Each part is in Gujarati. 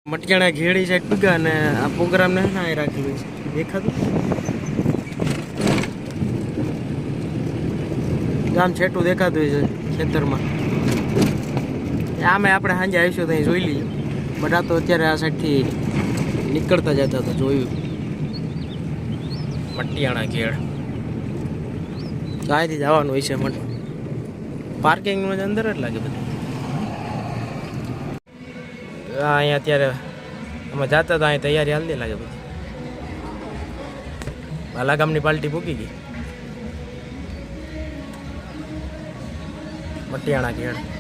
મટકાણા ઘેડી સાઈડ પીગા ને આ પ્રોગ્રામ ને ના રાખેલું છે દેખાતું ગામ છેટું દેખાતું છે ખેતરમાં આમે આપણે સાંજે આવીશું ત્યાં જોઈ લઈએ બટ આ તો અત્યારે આ સાઈડથી નીકળતા જતા તો જોયું મટિયાણા ઘેડ તો અહીંથી જવાનું હોય છે મને પાર્કિંગમાં અંદર જ લાગે બધું અહીંયા અત્યારે અમે જતા હતા અહીં તૈયારી હાલ દે લાગે બધી બાલા ગામની પાર્ટી પૂકી ગઈ મટિયાણા ઘેડ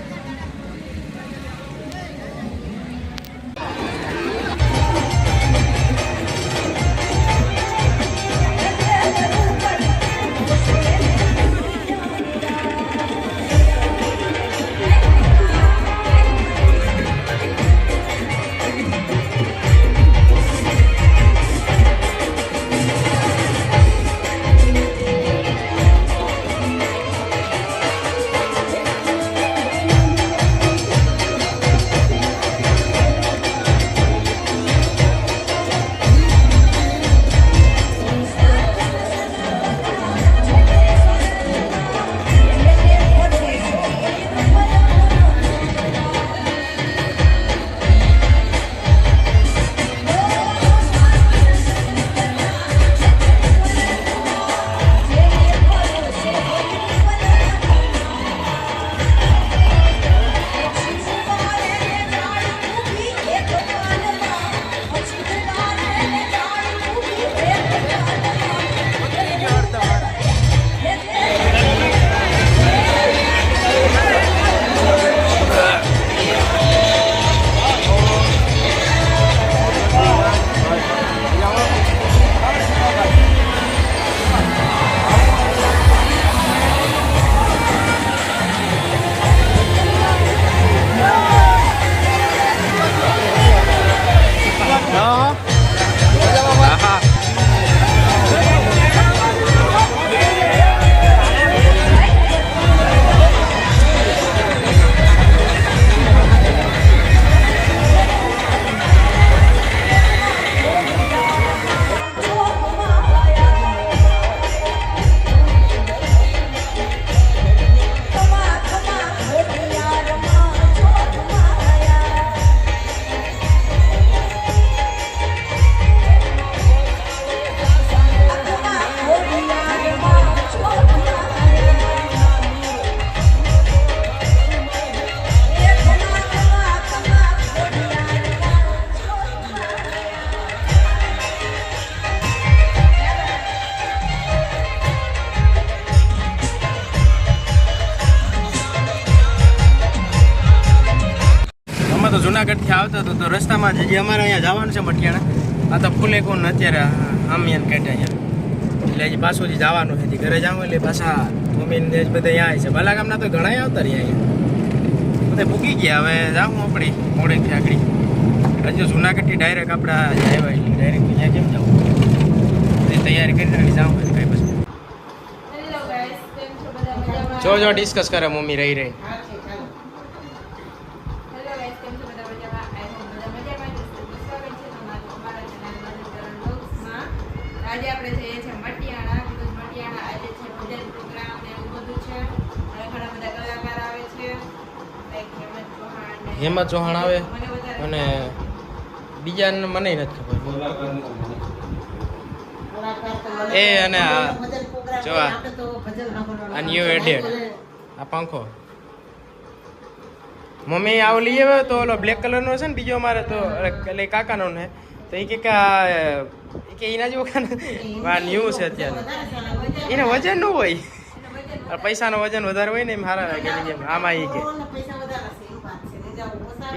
તો જુનાગઢથી આવતા હતો તો રસ્તામાં જ અમારે અહીંયા જવાનું છે મટિયાણા આ તો ફૂલે કોણ અત્યારે આમિયાન કાઢે અહીંયા એટલે હજી પાછું જ જવાનું છે ઘરે જાઉં એટલે પાછા મમ્મીને બધા અહીંયા આવે છે બાલા ગામના તો ઘણા આવતા રહ્યા અહીંયા બધા ભૂકી ગયા હવે જાઉં આપણી મોડેથી આગળ હજુ જુનાગઢથી ડાયરેક્ટ આપણે આવ્યા એટલે ડાયરેક્ટ અહીંયા કેમ જવું એ તૈયારી કરીને જાઉં કાંઈ પછી જો ડિસ્કસ કરે મમ્મી રહી રહી આજે આપણે જઈએ છીએ મટિયાણા મટિયાણા આજે છે ભજન પ્રોગ્રામ ને એવું બધું છે અને ઘણા બધા કલાકાર આવે છે લાઈક હેમંત ચૌહાણ આવે અને બીજાને મને નથી ખબર એ અને જો આ ન્યુ એડેડ આ પંખો મમ્મી આવો લઈ આવ્યો તો ઓલો બ્લેક કલરનો છે ને બીજો અમારે તો એટલે કાકાનો ને તો એ કે એના જેવો ન્યૂ છે અત્યારે એને વજન ન હોય પૈસાનો વજન વધારે હોય ને એમ સારા લાગે એમ આમાં એ કે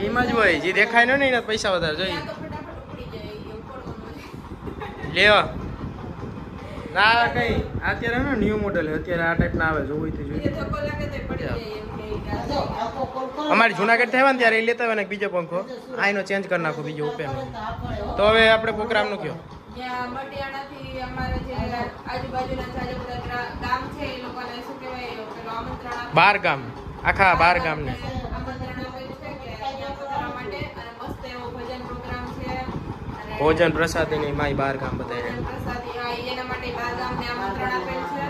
એમાં જ હોય જે દેખાય ને એના પૈસા વધારે જોઈએ લેવા ના કઈ અત્યારે ને ન્યૂ મોડેલ અત્યારે આ ટાઈપના આવે જોવું તો જોઈએ અમારી જુનાગઢ થયા ને ત્યારે એ લેતા હોય ને બીજો પંખો આ એનો ચેન્જ કરી નાખો બીજો ઉપેર તો હવે આપણે પ્રોગ્રામનું કયો મટિયાણાથી અમારે જે આજુબાજુના જે બધા ગામ છે એ લોકોને શું કહેવાય પેલો આમંત્રણ 12 ગામ આખા 12 ગામને આમંત્રણ આપ્યું છે કે અહીંયા પધારવા માટે અને મસ્ત એવો ભજન પ્રોગ્રામ ભોજન પ્રસાદી ની માય બાર ગામ બધા પ્રસાદી હા એના માટે બાર ગામને આમંત્રણ આપેલ છે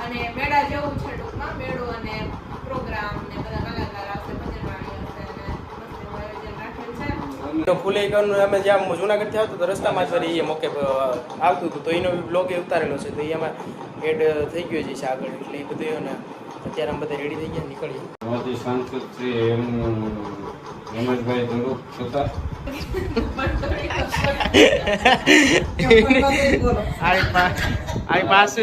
અને મેળા જેવું છે ટૂંકમાં મેળો અને પ્રોગ્રામ ને બધા કલાકાર આવશે ભજનવાળી હશે અને મસ્ત આયોજન રાખેલ છે. તો ફુલેકરનું અમે જ્યાં જુનાગઢથી આવતું તો રસ્તામાં જ ફરી એ મોકે આવતું હતું તો એનો બ્લોગ એ ઉતારેલો છે તો એમાં એડ થઈ ગયો છે આગળ એટલે એ બધું અને અત્યારે અમે બધા રેડી થઈ ગયા નીકળીએ. મોદી સાંસદ શ્રી એમ રમેશભાઈ ધરુક હતા. આ પાસે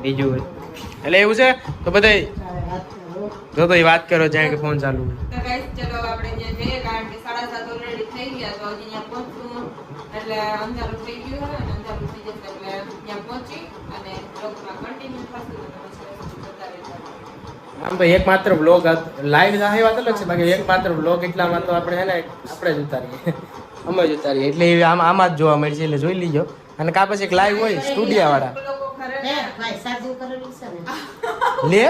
બીજું એટલે એવું છે તો બધા જો તો એ વાત કરો જાય કે ફોન ચાલુ હોય તો ગાઈસ ચલો આપણે જે જઈએ કારણ કે 7:30 ઓલરેડી થઈ ગયા તો હજી ત્યાં પહોંચવું એટલે અંધારું થઈ ગયું હોય અને અંધારું થઈ જશે એટલે ત્યાં પહોંચી અને બ્લોગમાં કન્ટિન્યુ થશે તો પછી બતાવી દઉં. આમ તો એકમાત્ર બ્લોગ લાઈવ થાય વાત અલગ છે બાકી એકમાત્ર બ્લોગ એટલામાં તો આપણે હે ને આપણે જ ઉતારીએ અમે જ ઉતારીએ એટલે આમાં જ જોવા મળશે એટલે જોઈ લીજો અને કા પછી એક લાઈવ હોય સ્ટુડિયો વાળા લોકો લે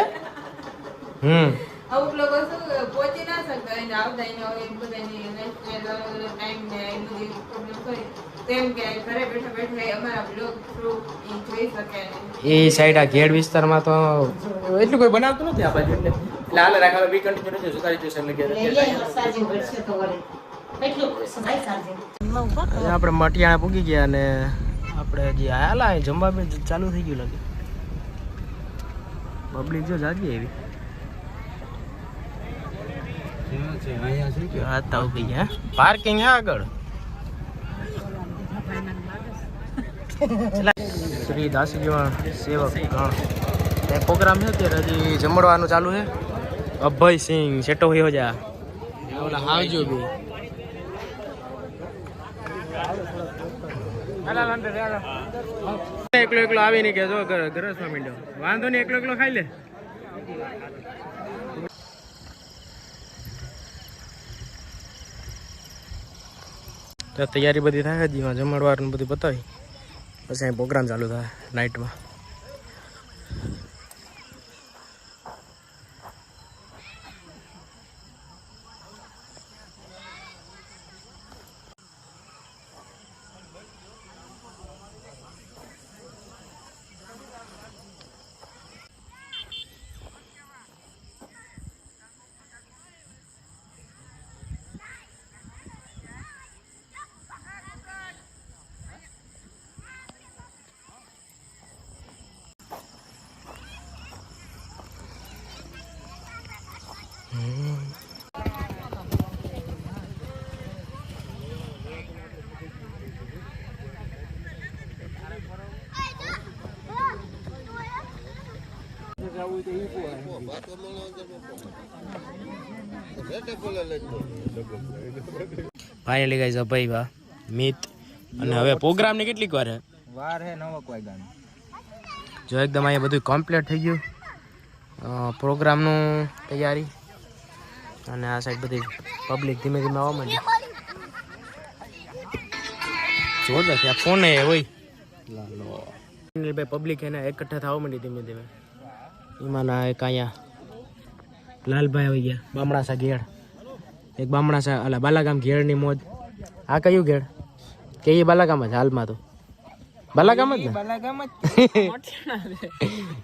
અમુક લોકો શું પહોંચી ના શકતા એને આવતા એને એક બધાની ટાઈમ ને એ બધી પ્રોબ્લેમ હોય તેમ કે ઘરે બેઠા બેઠા અમારા બ્લોગ થ્રુ એ જોઈ શકે એ સાઈડ આ ઘેડ વિસ્તારમાં તો એટલું કોઈ બનાવતું નથી આ બાજુ એટલે હાલ રાખવા બી કન્ટિન્યુ રહેજો સુધારી જશે એટલે આપણે મટિયાણા પૂગી ગયા અને આપણે હજી હાલા જમવા બી ચાલુ થઈ ગયું લાગે પબ્લિક જો જાગી એવી પાર્કિંગ હે આગળ શ્રી દાસીજીવન સેવક ગણ પ્રોગ્રામ છે અત્યારે હજી જમણવાનું ચાલુ છે અભયસિંહ શેટો હોય જા ઓલા આવજો બી એકલો એકલો આવી નહીં કે જો ગરસમાં મીંડો વાંધો નહીં એકલો એકલો ખાઈ લે તો તૈયારી બધી થાય હજી જમણવારનું બધું બતાવી પછી અહીં પ્રોગ્રામ ચાલુ થાય નાઇટમાં ફાઇનલી ગાઈસ અભય બા મિત અને હવે પ્રોગ્રામ ની કેટલીક વાર હે 9 વાગ્યાની જો એકદમ અહીંયા બધું કમ્પ્લીટ થઈ ગયું પ્રોગ્રામનું તૈયારી અને આ સાઈડ બધી પબ્લિક ધીમે ધીમે આવવા માંડી જોરદાર છે આ ફોન હોય ભાઈ પબ્લિક એને એકઠા થવા માંડી ધીમે ધીમે એમાંના એક અહીંયા લાલભાઈ આવી ગયા બામણાસા ઘેડ એક બામણાસા અલા બાલાગામ ઘેડની મોજ આ કયું ઘેડ કે એ બાલાગામ જ હાલમાં તો બાલાગામ જ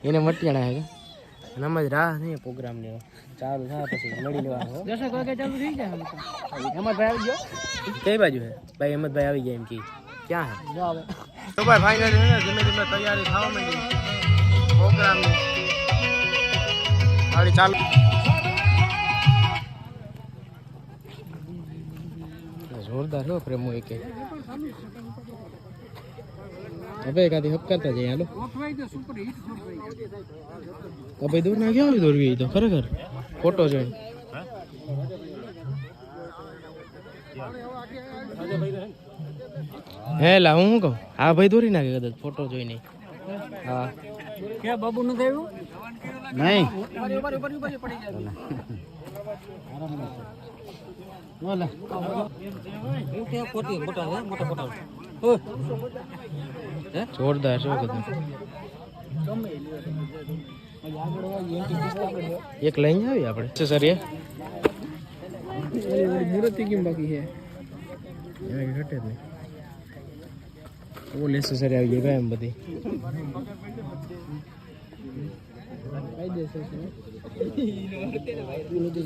એને મટિયાણા હે નમજ રાહ નહીં પ્રોગ્રામ ને ચાલુ થાય પછી લડી લેવાનો 10 વાગે ચાલુ થઈ જાય હેમંતભાઈ આવી ગયો કઈ બાજુ હે ભાઈ હેમંતભાઈ આવી ગયા એમ કે ક્યાં હે જો આવે તો ભાઈ ફાઇનલી હે ધીમે ધીમે તૈયારી થવા માંડી પ્રોગ્રામ ની ગાડી ચાલુ જોરદાર હો પ્રેમો એક હવે એકાદી હપ કરતા જઈએ હાલો ભાઈ દૂર ના ગયા દોરવી તો ખરેખર ફોટો જોઈ હે લા હું કહું હા ભાઈ દોરી નાખે કદાચ ફોટો જોઈ નહીં હા ક્યાં બાબુ નું થયું નહીં જોરદાર શું કીધું એક લઈને આવી આપણે સર મૂર્તિ કેમ બાકી છે એના ઘટે જ નહીં ઓલ એસેસરી આવી ગઈ એમ બધી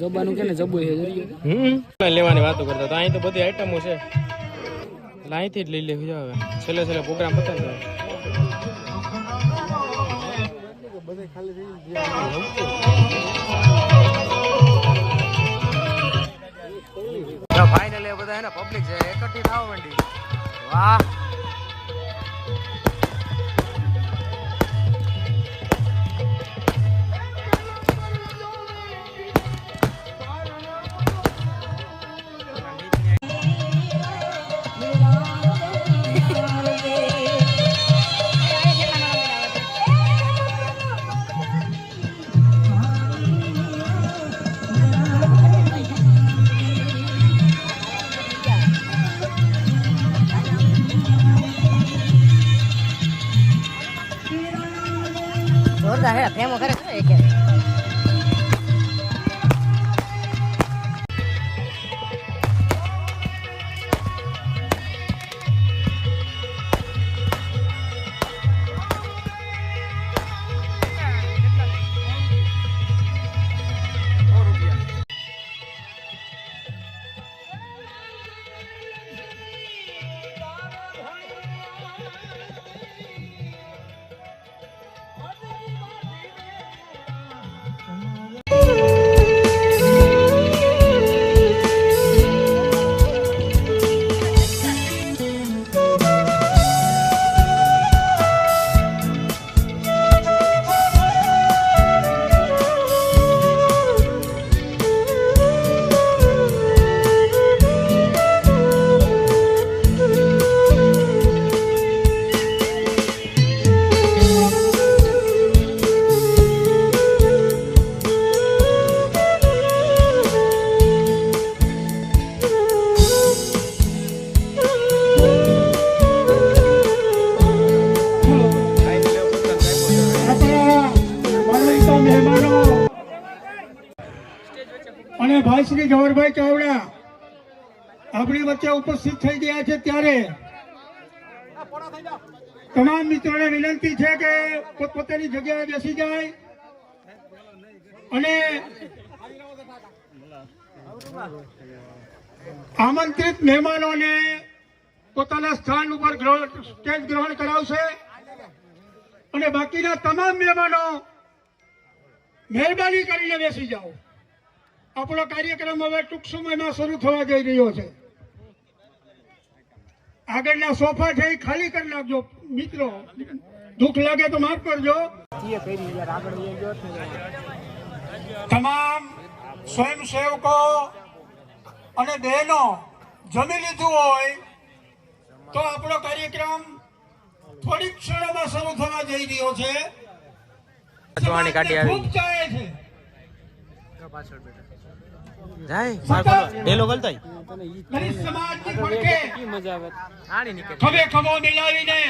જબાનું કે ને જબુ છે લેવાની વાતો કરતા તો અહીં તો બધી આઈટમો છે એટલે અહીંથી જ લઈ લેવી હવે છેલ્લે પ્રોગ્રામ પતાવી દો ફાઇનલી બધા હે ને પબ્લિક છે એકઠી થાવ મંડી વાહ જોરદાર હે ફેમો કરે છે કે અને ભાઈ શ્રી ગૌરભાઈ ચાવડા આપણી વચ્ચે ઉપસ્થિત થઈ ગયા છે ત્યારે તમામ મિત્રોને વિનંતી છે કે પોતપોતાની જગ્યાએ બેસી જાય અને આમંત્રિત મહેમાનોને પોતાના સ્થાન ઉપર સ્ટેજ ગ્રહણ કરાવશે અને બાકીના તમામ મહેમાનો મહેરબાની કરીને બેસી જાઓ. આપણો કાર્યક્રમ હવે ટૂંક સમયમાં શરૂ થવા જઈ રહ્યો છે. આગળના સોફા છે એ ખાલી કરી નાખજો મિત્રો, દુઃખ લાગે તો માફ કરજો. તમામ સ્વયંસેવકો અને બહેનો જમી લીધું હોય તો આપણો કાર્યક્રમ થોડીક ક્ષણોમાં શરૂ થવા જઈ રહ્યો છે. ખૂબ ચાહે છે. ખભે ખભો મિલાવીને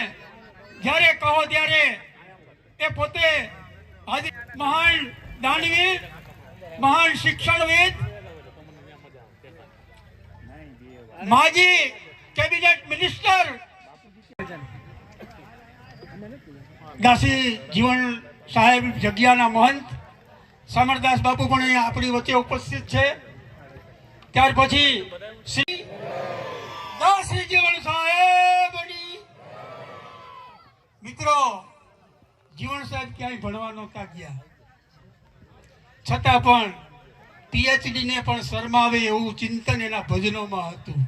જ્યારે કહો ત્યારે એ પોતે મહાન દાનવીર, મહાન શિક્ષણવિદ, માજી કેબિનેટ મિનિસ્ટર દાસી જીવન સાહેબ જગ્યાના મહંત સમરદાસ બાપુ પણ અહીંયા આપણી વચ્ચે ઉપસ્થિત છે. ત્યાર પછી શ્રી દાસી જીવન સાહેબની મિત્રો, જીવન સાહેબ ક્યાંય ભણવા નહોતા ગયા છતાં પણ પીએચડી ને પણ શરમાવે એવું ચિંતન એના ભજનોમાં હતું.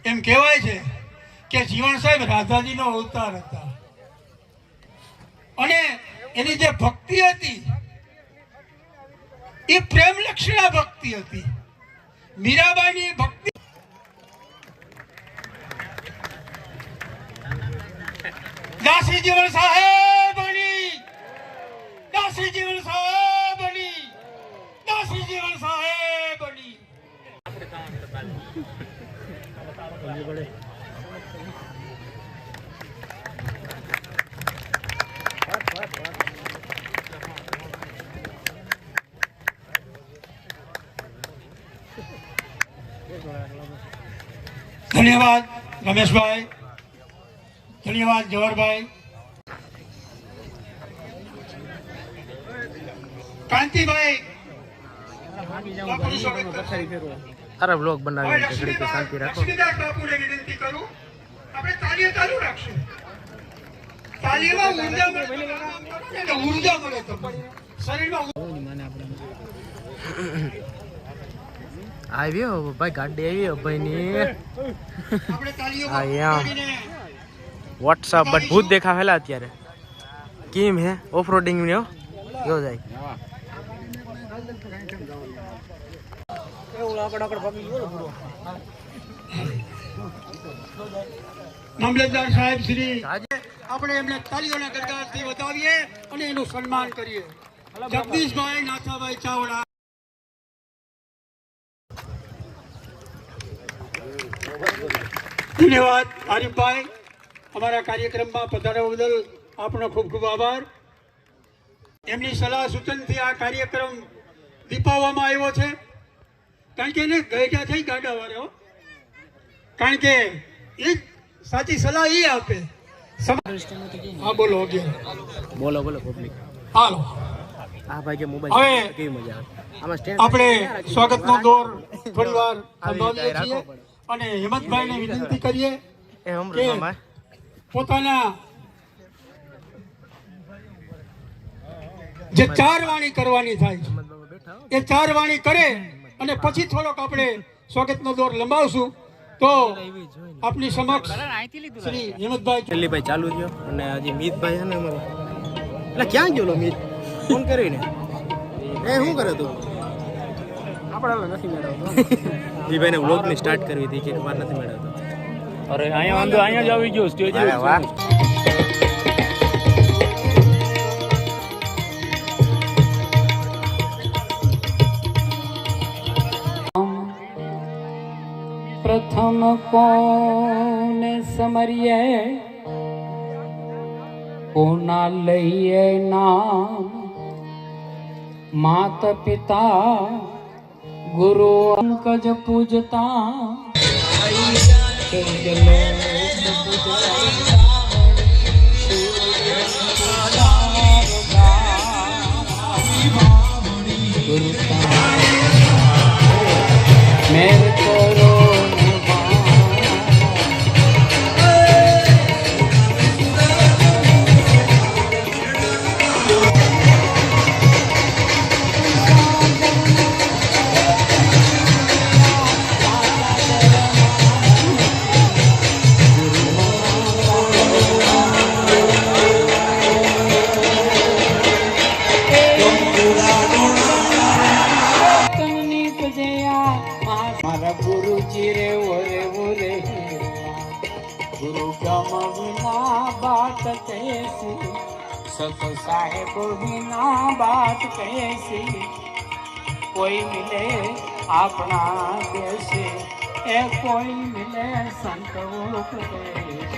એમ કહેવાય છે કે જીવન સાહેબ રાધાજીનો અવતાર હતા અને એની જે ભક્તિ હતી એ પ્રેમ લક્ષણા ભક્તિ હતી. મીરાબાઈની ભક્તિ દાસી જીવન સાહેબની, દાસી જીવન સાહેબની, દાસી જીવન સાહેબની. ધન્યવાદ રમેશભાઈ, ધન્યવાદ જવાહરભાઈ. કાંતિભાઈ બાપુનું સ્વાગત કરો. તારા બ્લોગ હવે બનાવી ઘડી તો શાંતિ રાખો. લક્ષ્મીદાસ બાપુને વિનંતી કરું, આપણે તાલીઓ ચાલુ રાખશું. તાલીમાં ઊર્જા મળે તો ઊર્જા મળે તમને શરીરમાં. આવ્યો ભાઈ, ગાડી આવી ભાઈ ની. આપણે તાલીઓ હા, યાર. વોટ્સઅપ બટ ભૂત દેખાવેલા અત્યારે. કેમ હે ઓફ રોડિંગ ને જો જાય. મામલતદાર સાહેબ શ્રી આપણે એમને તાલીઓના ગણગણાટથી વધાવીએ અને એનું સન્માન કરીએ. જગદીશભાઈ નાથાભાઈ ચાવડા. ધન્યવાદ આરીફભાઈ, અમારા કાર્યક્રમમાં પધારવા બદલ આપનો ખૂબ ખૂબ આભાર. એમની સલાહ સૂચનથી આ કાર્યક્રમ દીપાવવામાં આવ્યો છે. કારણ કે એને ગઈઢા થઈ ગાડા વાળો, કારણ કે એ સાચી સલાહ એ આપે. હા બોલો બોલો બોલો પબ્લિક. હાલો આ ભાઈ કે હવે મોબાઈલ કેવી મજા આવે. આમાં સ્ટેન્ડ આપણે સ્વાગતનો દોર થોડીવાર સંભાળીએ છીએ અને હેમંતભાઈને વિનંતી કરીએ એ હમણાં કે મામા પોતાના જે ચાર વાણી કરવાની થાય છે એ ચાર વાણી કરે અને પછી થોડોક આપણે સ્વાગતનો દોર લંબાવશું તો આપની સમક્ષ શ્રી હેમંતભાઈ. દિલ્હીભાઈ ચાલુ થયો અને હજી મીતભાઈ છે ને અમારો. એટલે ક્યાં ગયો મીત? ફોન કરીને એ શું કરે તું? આપણે નથી મેળવતો. એ ભાઈને વ્લોગની સ્ટાર્ટ કરવી હતી કે વાર નથી મેળવતો. અરે અહીંયા વાંધો અહીંયા જ આવી ગયો સ્ટેજ. વાહ. प्रथम कोने समरिये कोना लइये नाम मात पिता गुरु अंकज पूजता मेरे करो गुरुजी रे ओरे ओरे गुरु गम बिना बात कैसी सत साहेब बिना बात कैसी कोई मिले अपना देश ए कोई मिले संत उपदेश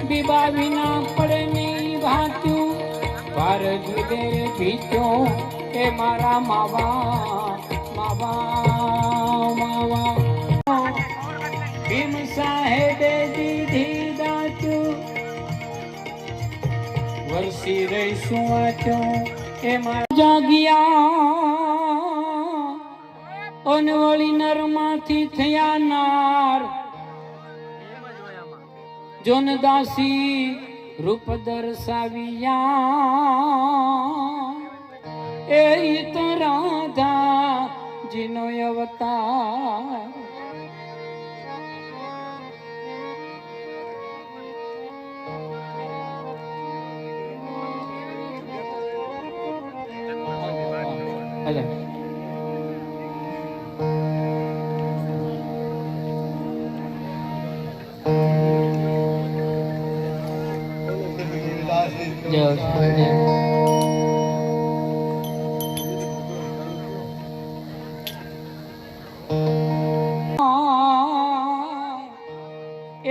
बिबा बिना पड़े नहीं भात्यूं भारत विदेरे पीत्यो के मारा मावा मावा मावा भीम साहेबे दीधी दात्यूं वर्षी रही सुवात्यूं के मारा जागिया ओनवળી નરમાંથી થયા નાર જોનદાસી રૂપ દર્શાવ્યા એ તો રાધા જીનો અવતાર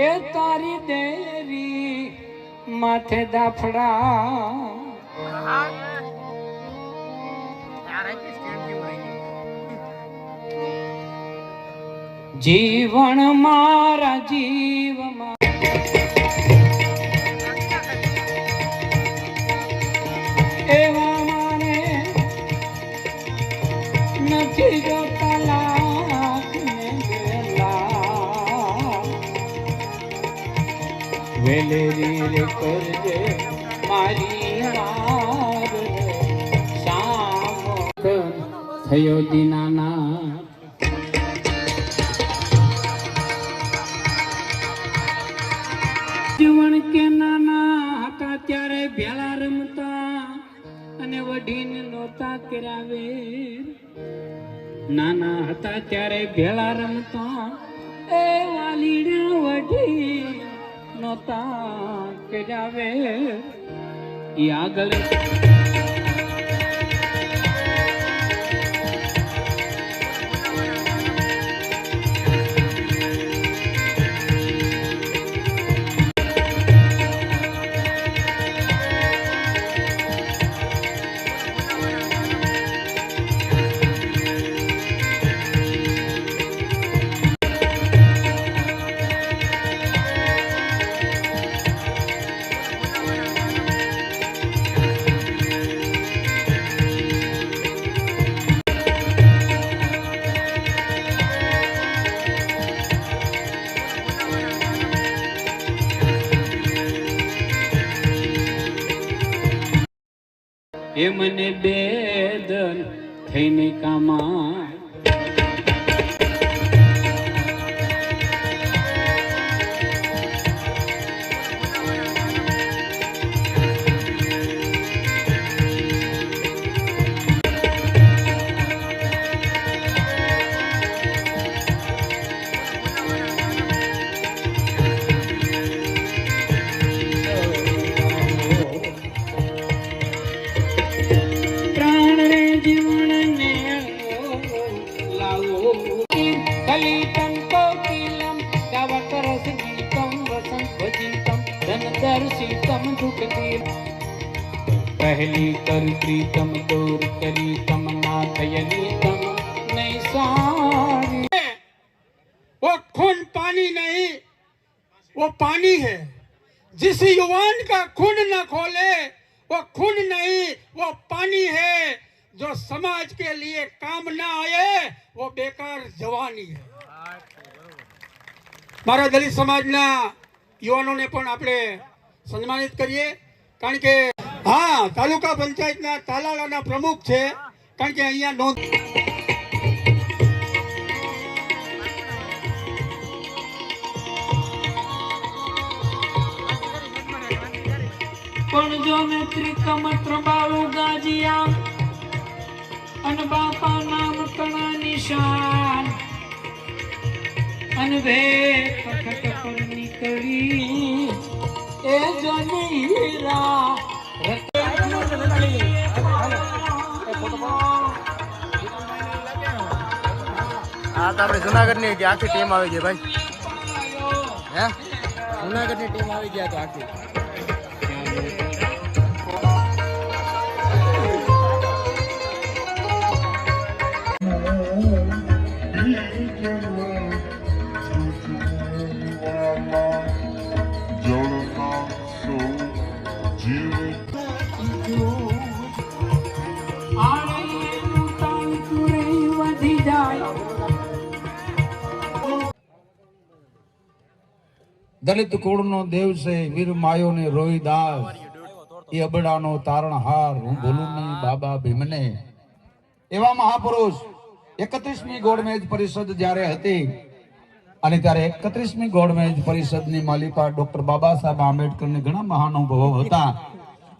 એ તારી દેરી માથે દાફડા જીવન મારા જીવમાં એવા મારે નથી જોતા લાખને વેલા વેલેરી રે કરજે મારી વાર સામો થયો દીનાના જીવન કે નાના હતા ત્યારે ભેળા રમતા અને વઢીને નહોતા કરાવે નાના હતા ત્યારે ભેળા રમતા એ વાલીડા વઢી નહોતા કરાવે ઈ આગળ એ મને બેદન થઈને કામા पहली कर प्रीतम दूर करी तम ना थयली तम नहीं सारी वो खून पानी नहीं, वो पानी है। जिस युवान का खून न खोले वो खून नहीं, वो पानी है। जो समाज के लिए काम ना आए वो बेकार जवानी है। મારા દલિત સમાજના યુવાનોને પણ આપણે સન્માનિત કરીએ, કારણ કે હા તાલુકા પંચાયતના તાલાલાના પ્રમુખ છે, કારણ કે અહીંયા નોંધ પણ જો ને ત્રિકમ ત્રંબાળુ ગાજિયા અન બાપા નામ કણા નિશાન અન વે પકટ પર નીકળી એ જનીરા આ તો આપણે જુનાગઢની આખી ટીમ આવી ગઈ ભાઈ, હે જુનાગઢની ટીમ આવી ગયા તો આખી. દલિત કુળનો દેવ છે વીર માયો ને રોહિદાસ, એ અબડાનો તારણહાર હું ભૂલું નહીં બાબા ભીમને. એવા મહાપુરુષ 31મી ગોળમેજ પરિષદ જ્યારે હતી અને ત્યારે 31મી ગોળમેજ પરિષદની માલિકા ડોક્ટર બાબા સાહેબ આંબેડકરની ઘણા મહાનુભાવો હતા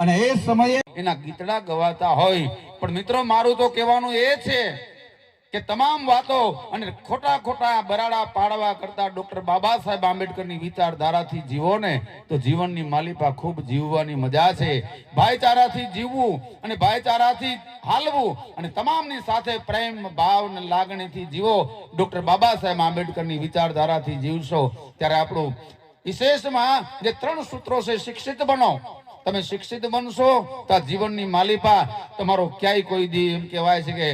અને એ સમયે એના ગીતડા ગવાતા હોય. પણ મિત્રો મારું તો કહેવાનું એ છે કે તમામ વાતો અને ખોટા ખોટા બરાડા પાડવા કરતા ડોક્ટર બાબા સાહેબ આંબેડકરની વિચારધારાથી જીવો ને તો જીવનની માલિપા ખૂબ જીવવાની મજા છે. ભાઈચારાથી જીવવું અને ભાઈચારાથી હાલવું અને તમામની સાથે પ્રેમ ભાવ અને લાગણીથી જીવો. ડોક્ટર બાબા સાહેબ આંબેડકરની વિચારધારાથી જીવશો ત્યારે આપણું વિશેષમાં જે 3 સૂત્રો છે, શિક્ષિત બનો. તમે શિક્ષિત બનશો તો આ જીવનની માલિપા તમારો ક્યાંય કોઈ દી એમ કહેવાય છે કે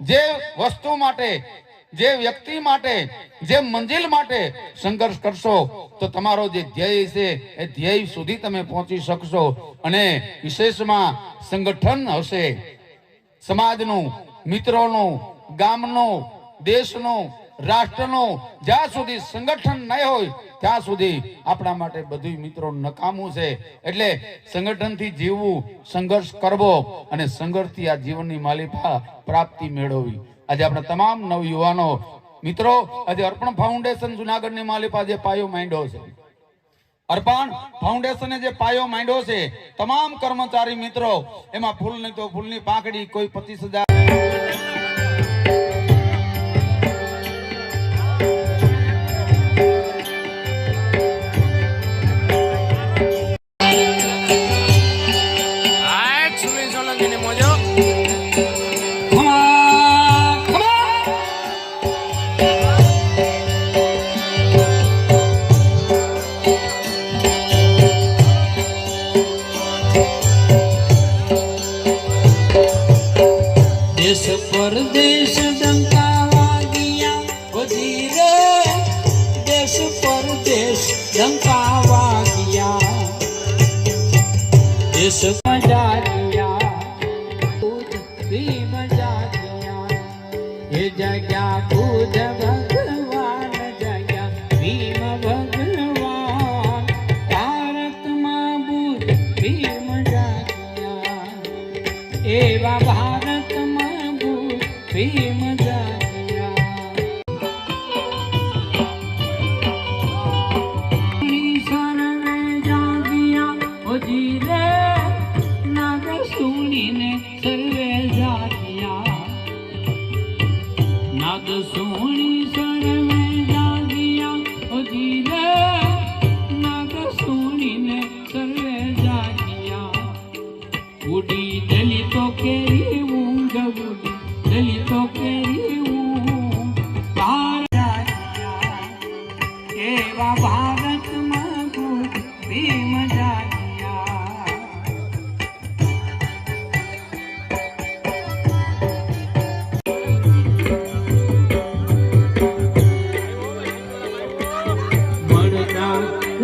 જે વસ્તુ માટે, જે વ્યક્તિ માટે, જે મંજિલ માટે સંઘર્ષ કરશો તો તમારો જે ધ્યેય છે એ ધ્યેય સુધી તમે પહોંચી શકશો. અને વિશેષમાં સંગઠન હશે, સમાજનું, મિત્રોનું, ગામનું, દેશનું, રાષ્ટ્રનું. જ્યાં સુધી સંગઠન નહીં હોય ત્યાં સુધી આપણા માટે બધું મિત્રો નકામું છે. એટલે સંગઠનથી જીવવું, સંઘર્ષ કરવો અને સંઘર્ષથી આ જીવનની માલિકા પ્રાપ્તિ મેળવવી. આજે આપણા તમામ નવયુવાનો મિત્રો, આજે અર્પણ ફાઉન્ડેશન જુનાગઢની માલિકા જે પાયો માંડ્યો છે, અર્પણ ફાઉન્ડેશને જે પાયો માંડ્યો છે, તમામ કર્મચારી મિત્રો એમાં ફૂલ નહીં તો ફૂલની પાંખડી કોઈ 25,000 देश परदेश डंका वागिया बजी रे, देश परदेश डंका वागिया, देश मजा दिया, भी मजा दिया, ये जगह बुध भगवान जगह भीम भगवान, भारतમાં बुध भीम मजा दिया, एवा भारतમાં बुध भीम मजा नाद सोनी सर्वे जागिया ओ जीरे, नाद सोनी ने सर्वे जागिया, उड़ी दलितों के ऊँग उड़ी दलितों के ऊँग बाहर जागिया, एवा भारत में बुध भीम जागिया।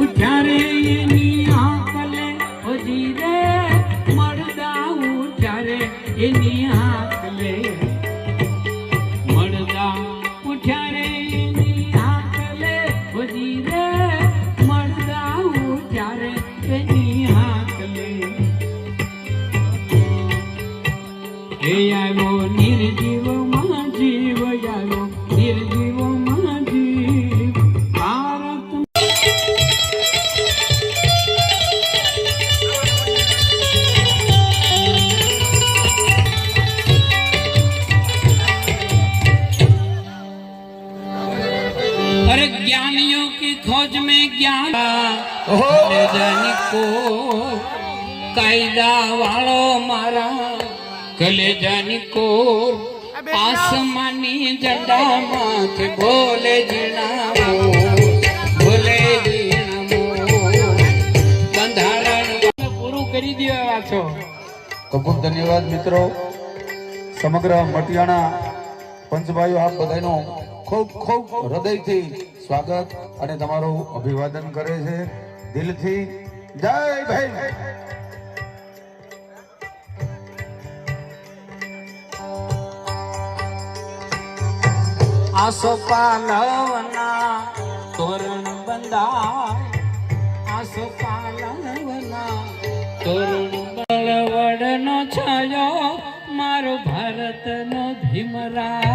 उठारे एनी आकले ओ जीरे, मर्दा उठारे एनी आकले, मर्दा उठारे एनी आकले ओ जीरे, मर्दा उठारे एनी आकले, ए आयो निर्जीव मां जीव, आयो निर्जीव मां जीव, भारत अरे ज्ञानियों की खोज में ज्ञान को कायदा वालो मारा कलेजानी को आसमानी जड़ा माथ बोले जीणामो, बोले जीणामो બંધારણ પૂરું કરી દેવા છો. તો ખૂબ ધન્યવાદ મિત્રો. સમગ્ર મટિયાણા પંચભાઈઓ આપ બધાનો ખૂબ ખૂબ હૃદયથી સ્વાગત અને તમારું અભિવાદન કરે છે દિલથી. જય ભાઈ. આસો પાલવના તોરણ બંધા, આસો પાલવના તોરણ બળવડનો છાયો મારો ભારતનો ભીમરા,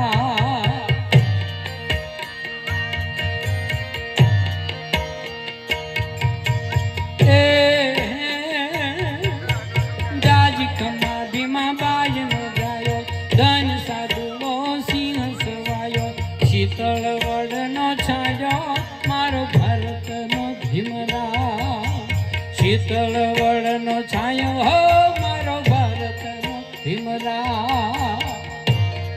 જાજ કમા ભીમા બાજનો ગાયો, ધન સાધુઓ સિંહ સવાયો, શીતળ વડનો છાયો મારો ભારતનો ભીમરા, શીતળ વડ